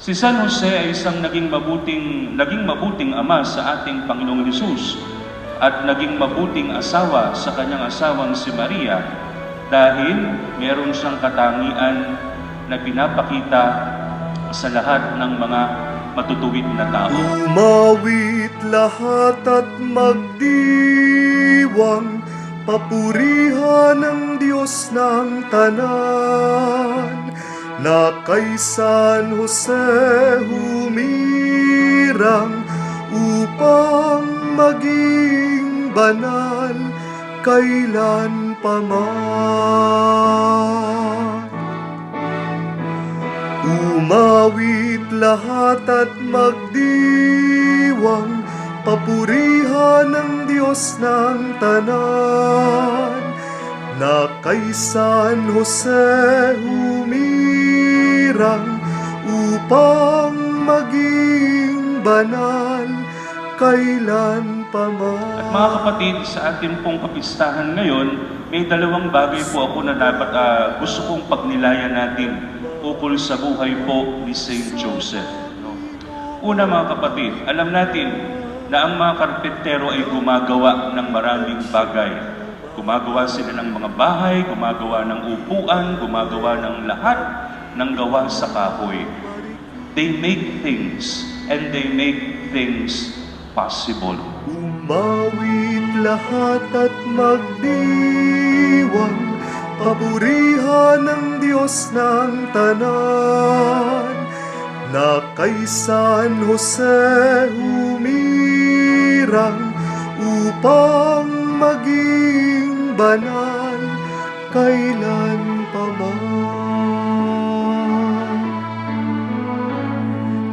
Si San Jose ay isang naging mabuting ama sa ating Panginoong Hesus at naging mabuting asawa sa kanyang asawang si Maria dahil meron siyang katangian na pinapakita sa lahat ng mga matutuwid na tao. Umawit lahat at magdiwang, papurihan ng Diyos ng tanan, na kay San Jose humirang upang maging banal kailan paman. Umawit lahat at magdiwang, papurihan ng Diyos ng tanan, na kay San Jose humirang upang maging banal kailan paman. At mga kapatid, sa ating pong kapistahan ngayon, may dalawang bagay po ako na dapat gusto kong pagnilayan natin ukol sa buhay po ni Saint Joseph. Una mga kapatid, alam natin na ang mga karpentero ay gumagawa ng maraming bagay. Gumagawa sila ng mga bahay, gumagawa ng upuan, gumagawa ng lahat ng gawa sa kahoy. They make things and they make things possible. Umawit lahat at magdiwang, papurihan ng Diyos ng tanan, na kay San Jose humirang upang maging banal kailan paman.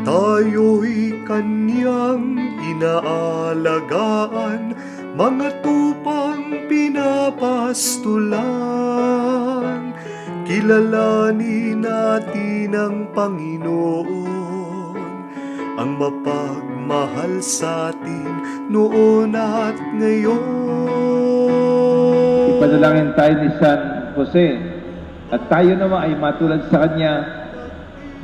Tayo'y kanyang inaalagaan, mga tupang pinapastulan. Kilalanin natin ang Panginoon, ang mapagmahal sa atin noon at ngayon. Ipanalangin tayo ni San Jose at tayo naman ay matulad sa kanya.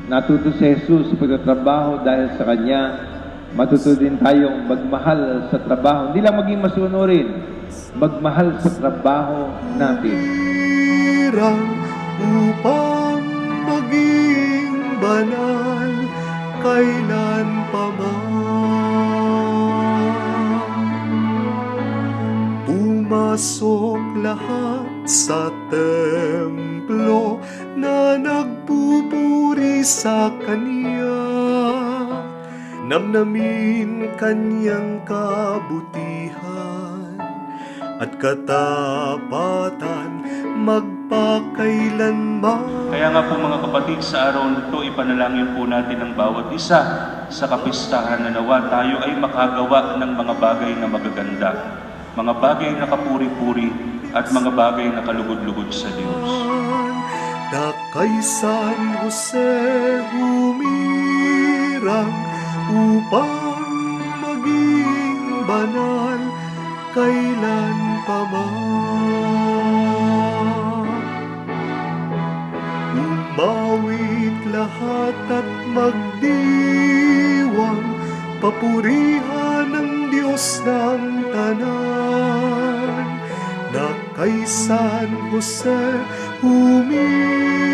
Natuto si Jesus sa pagtatrabaho dahil sa kanya. Matuto din tayong magmahal sa trabaho. Hindi lang maging masunurin, magmahal sa trabaho natin. Upang maging banal kailan paman. Pumasok lahat sa templo na nagpupuri sa Kanya, namnamin Kanyang kabutihan at katapatan magpakailanman. Kaya nga po mga kapatid, sa araw na ito, ipanalangin po natin ang bawat isa sa kapistahan na nawa tayo ay makagawa ng mga bagay na magaganda, mga bagay na kapuri-puri at mga bagay na kalugod-lugod sa Diyos. Na kay San Jose humirang upang maging banal kailan paman. Umawit lahat at magdiwang, papurihan ng Diyos ng tanan, na kay San Jose humirang